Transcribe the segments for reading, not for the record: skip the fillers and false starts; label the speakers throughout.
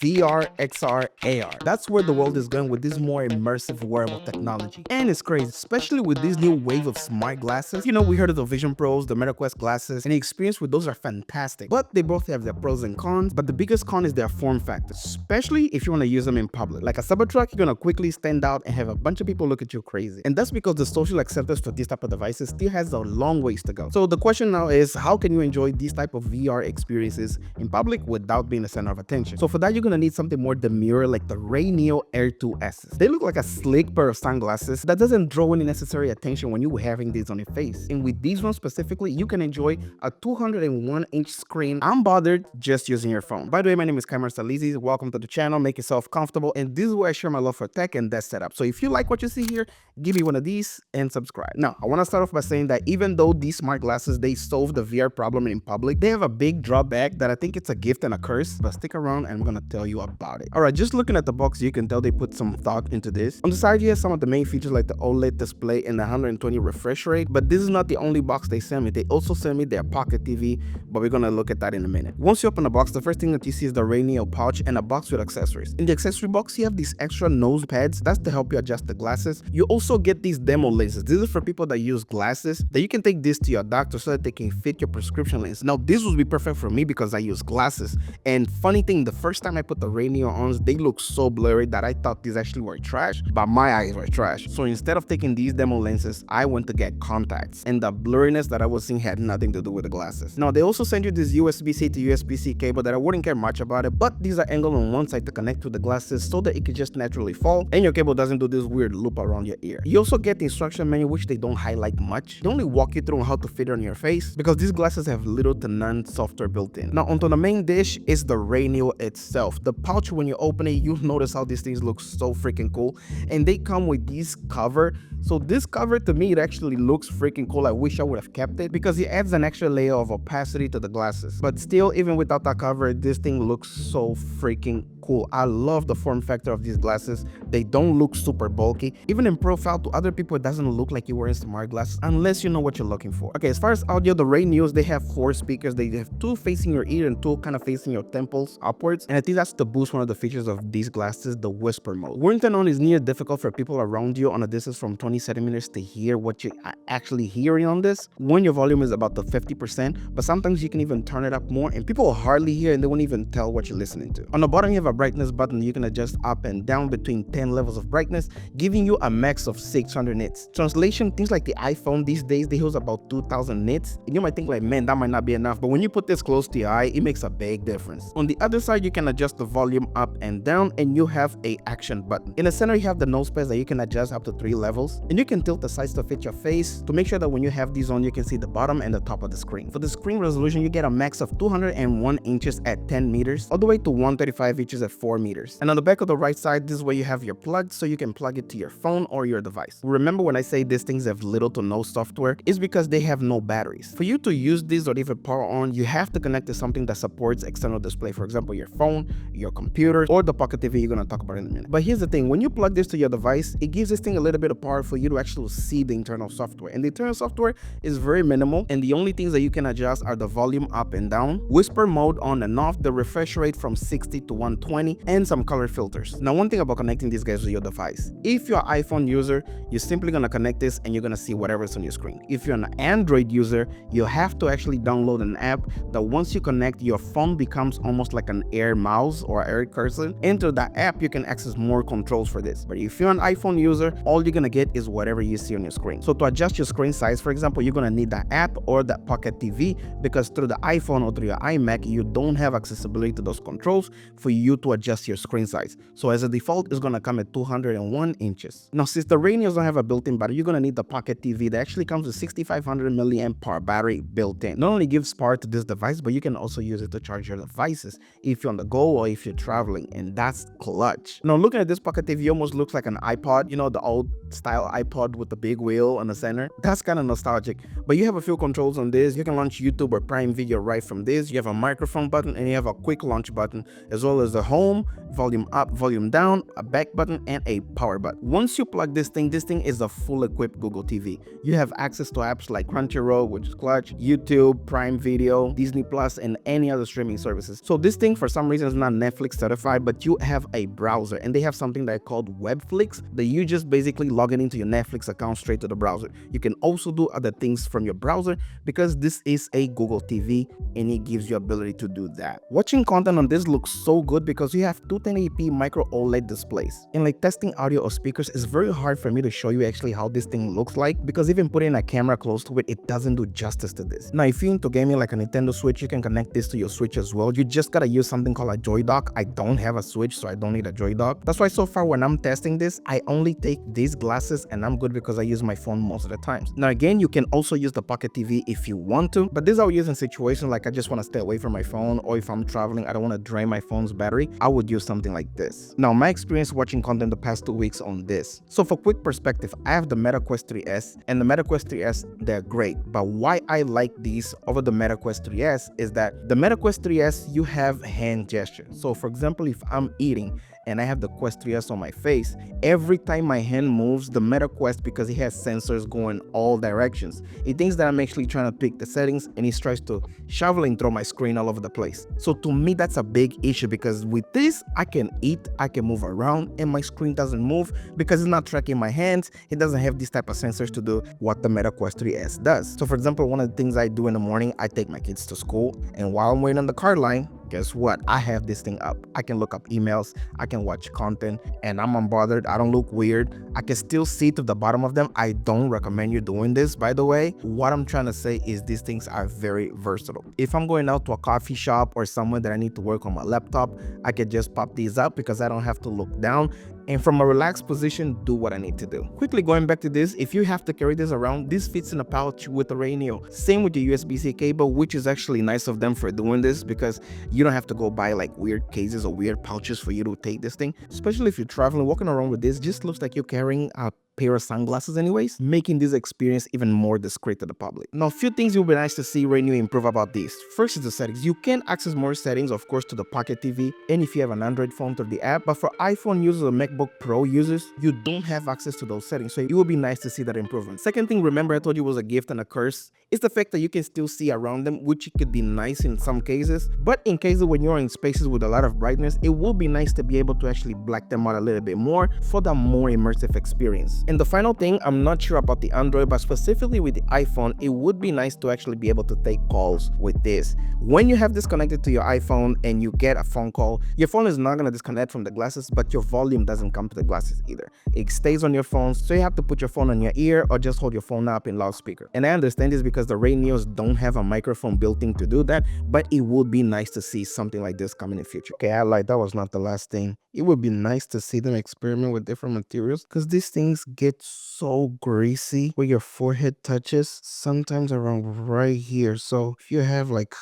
Speaker 1: VR, XR, AR. That's where the world is going with this more immersive wearable technology. And it's crazy, especially with this new wave of smart glasses. You know, we heard of the Vision Pros, the MetaQuest glasses, and the experience with those are fantastic. But they both have their pros and cons, but the biggest con is their form factor, especially if you want to use them in public. Like a Cybertruck, you're gonna quickly stand out and have a bunch of people look at you crazy. And that's because the social acceptance for these type of devices still has a long ways to go. So the question now is, how can you enjoy these type of VR experiences in public without being the center of attention? So for that, you're gonna need something more demure like the RayNeo Air 2Ss. They look like a slick pair of sunglasses that doesn't draw any necessary attention when you're having these on your face. And with these ones specifically, you can enjoy a 201-inch screen unbothered just using your phone. By the way, my name is Cameron Salizzi. Welcome to the channel. Make yourself comfortable. And this is where I share my love for tech and that setup. So if you like what you see here, give me one of these and subscribe. Now, I want to start off by saying that even though these smart glasses, they solve the VR problem in public, they have a big drawback that I think it's a gift and a curse, but stick around and I'm going to tell you about it. All right, just looking at the box, you can tell they put some thought into this. On the side, you have some of the main features like the OLED display and the 120 refresh rate, but this is not the only box they sent me. They also sent me their Pocket TV, but we're going to look at that in a minute. Once you open the box, the first thing that you see is the RayNeo pouch and a box with accessories. In the accessory box, you have these extra nose pads. That's to help you adjust the glasses. You also get these demo lenses. This is for people that use glasses, that you can take this to your doctor so that they can fit your prescription lens. Now, this would be perfect for me because I use glasses. And funny thing, the first time I put the RayNeo on, they look so blurry that I thought these actually were trash, but my eyes were trash. So instead of taking these demo lenses, I went to get contacts. And the blurriness that I was seeing had nothing to do with the glasses. Now, they also send you this USB-C to USB-C cable that I wouldn't care much about it, but these are angled on one side to connect to the glasses so that it could just naturally fall and your cable doesn't do this weird loop around your ear. You also get the instruction manual, which they don't highlight much. They only walk you through on how to fit it on your face because these glasses have little to none software built in. Now, onto the main dish is the RayNeo itself. The pouch, when you open it, you'll notice how these things look so freaking cool, and they come with this cover. So this cover, to me, it actually looks freaking cool. I wish I would have kept it because it adds an extra layer of opacity to the glasses. But still, even without that cover, this thing looks so freaking cool. I love the form factor of these glasses. They don't look super bulky. Even in profile, to other people, it doesn't look like you're wearing smart glasses unless you know what you're looking for. Okay, as far as audio, the RayNeos, they have 4 speakers. They have 2 facing your ear and 2 kind of facing your temples upwards. And I think that's to boost one of the features of these glasses, the whisper mode. Wearing on is near difficult for people around you on a distance from 20 centimeters to hear what you are actually hearing on this when your volume is about the 50%, but sometimes you can even turn it up more and people will hardly hear and they won't even tell what you're listening to. On the bottom, you have a brightness button. You can adjust up and down between 10 levels of brightness, giving you a max of 600 nits. Translation, things like the iPhone these days, they use about 2000 nits. And you might think like, man, that might not be enough, but when you put this close to your eye, it makes a big difference. On the other side, you can adjust the volume up and down, and you have a action button. In the center, you have the nose pads that you can adjust up to 3 levels, and you can tilt the sides to fit your face to make sure that when you have these on, you can see the bottom and the top of the screen. For the screen resolution, you get a max of 201 inches at 10 meters, all the way to 135 inches at 4 meters. And on the back of the right side, this is where you have your plug, so you can plug it to your phone or your device. Remember when I say these things have little to no software, it's because they have no batteries. For you to use these or even power on, you have to connect to something that supports external display, for example, your phone, your computer, or the Pocket TV you're going to talk about in a minute. But here's the thing, when you plug this to your device, it gives this thing a little bit of power for you to actually see the internal software. And the internal software is very minimal, and the only things that you can adjust are the volume up and down, whisper mode on and off, the refresh rate from 60 to 120, and some color filters. Now, one thing about connecting these guys to your device, if you're an iPhone user, you're simply going to connect this and you're going to see whatever's on your screen. If you're an Android user, you have to actually download an app that once you connect, your phone becomes almost like an Air mouse or Air cursor. Into that app, you can access more controls for this. But if you're an iPhone user, all you're going to get is whatever you see on your screen. So to adjust your screen size, for example, you're going to need that app or that Pocket TV, because through the iPhone or through your iMac, you don't have accessibility to those controls for you to adjust your screen size. So as a default, it's going to come at 201 inches. Now, since the RayNeos don't have a built-in battery, you're going to need the Pocket TV that actually comes with 6500 milliamp hour battery built in. Not only gives power to this device, but you can also use it to charge your devices if you're on the go or if you're traveling, and that's clutch. Now, looking at this Pocket TV, almost looks like an iPod, you know, the old style iPod with the big wheel on the center. That's kind of nostalgic, but you have a few controls on this. You can launch YouTube or Prime Video right from this. You have a microphone button and you have a quick launch button, as well as the home, volume up, volume down, a back button, and a power button. Once you plug this thing is a full equipped Google TV. You have access to apps like Crunchyroll, which is Clutch, YouTube, Prime Video, Disney Plus, and any other streaming services. So this thing for some reason is not Netflix certified, but you have a browser, and they have something that called Webflix that you just basically log in into your Netflix account straight to the browser. You can also do other things from your browser because this is a Google TV and it gives you ability to do that. Watching content on this looks so good because you have 21080p micro OLED displays. And like testing audio or speakers is very hard for me to show you actually how this thing looks like because even putting a camera close to it, it doesn't do justice to this. Now, if you're into gaming like a Nintendo Switch, you can connect this to your Switch as well. You just gotta use something called a Joy Dock. I don't have a Switch, so I don't need a Joy Dock. That's why so far when I'm testing this, I only take these glasses and I'm good because I use my phone most of the times. Now again, you can also use the Pocket TV if you want to, but this I'll use in situations like I just want to stay away from my phone, or if I'm traveling, I don't want to drain my phone's battery, I would use something like this. Now, my experience watching content the past 2 weeks on this. So for quick perspective, I have the Meta Quest 3S and the Meta Quest 3S, they're great, but why I like these over the Meta Quest 3S is that the Meta Quest 3S, you have hand gesture. So for example, if I'm eating and I have the Quest 3S on my face, every time my hand moves, the Meta Quest, because it has sensors going all directions, it thinks that I'm actually trying to pick the settings and it tries to shovel and throw my screen all over the place. So to me, that's a big issue because with this, I can eat, I can move around, and my screen doesn't move because it's not tracking my hands. It doesn't have these type of sensors to do what the Meta Quest 3S does. So for example, one of the things I do in the morning, I take my kids to school, and while I'm waiting on the car line, guess what? I have this thing up. I can look up emails, I can watch content, and I'm unbothered. I don't look weird. I can still see to the bottom of them. I don't recommend you doing this, by the way. What I'm trying to say is these things are very versatile. If I'm going out to a coffee shop or somewhere that I need to work on my laptop, I can just pop these up because I don't have to look down, and from a relaxed position, do what I need to do. Quickly going back to this, if you have to carry this around, this fits in a pouch with the RayNeo. Same with your USB-C cable, which is actually nice of them for doing this because you don't have to go buy like weird cases or weird pouches for you to take this thing. Especially if you're traveling, walking around with this, just looks like you're carrying a pair of sunglasses anyways, making this experience even more discreet to the public. Now, a few things it would be nice to see RayNeo improve about this. First is the settings. You can access more settings, of course, to the Pocket TV, and if you have an Android phone through the app, but for iPhone users or MacBook Pro users, you don't have access to those settings, so it would be nice to see that improvement. Second thing, remember I told you it was a gift and a curse? It's the fact that you can still see around them, which could be nice in some cases, but in cases when you're in spaces with a lot of brightness, it would be nice to be able to actually black them out a little bit more for the more immersive experience. And the final thing, I'm not sure about the Android, but specifically with the iPhone, it would be nice to actually be able to take calls with this. When you have this connected to your iPhone and you get a phone call, your phone is not going to disconnect from the glasses, but your volume doesn't come to the glasses either. It stays on your phone, so you have to put your phone on your ear or just hold your phone up in loudspeaker. And I understand this because the RayNeos don't have a microphone built in to do that, but it would be nice to see something like this coming in the future. Okay, I lied, that was not the last thing. It would be nice to see them experiment with different materials because these things get so greasy where your forehead touches, sometimes around right here. So if you have like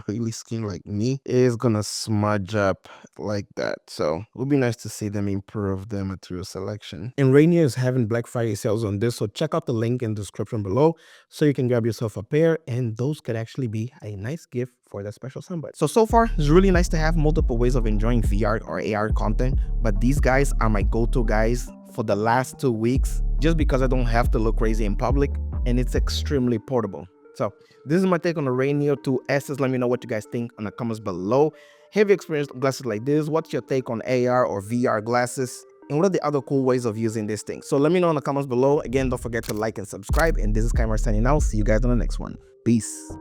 Speaker 1: oily skin like me, it is gonna smudge up like that. So it would be nice to see them improve their material selection. And RayNeo is having Black Friday sales on this, so check out the link in the description below so you can grab yourself a pair, and those could actually be a nice gift for that special somebody. So far, it's really nice to have multiple ways of enjoying VR or AR content, but these guys are my go-to guys for the last 2 weeks just because I don't have to look crazy in public, and it's extremely portable. So this is my take on the RayNeo 2S. Let me know what you guys think in the comments below. Have you experienced glasses like this? What's your take on AR or VR glasses? And what are the other cool ways of using this thing? So let me know in the comments below. Again, don't forget to like and subscribe. And this is Kymar signing out. See you guys on the next one. Peace.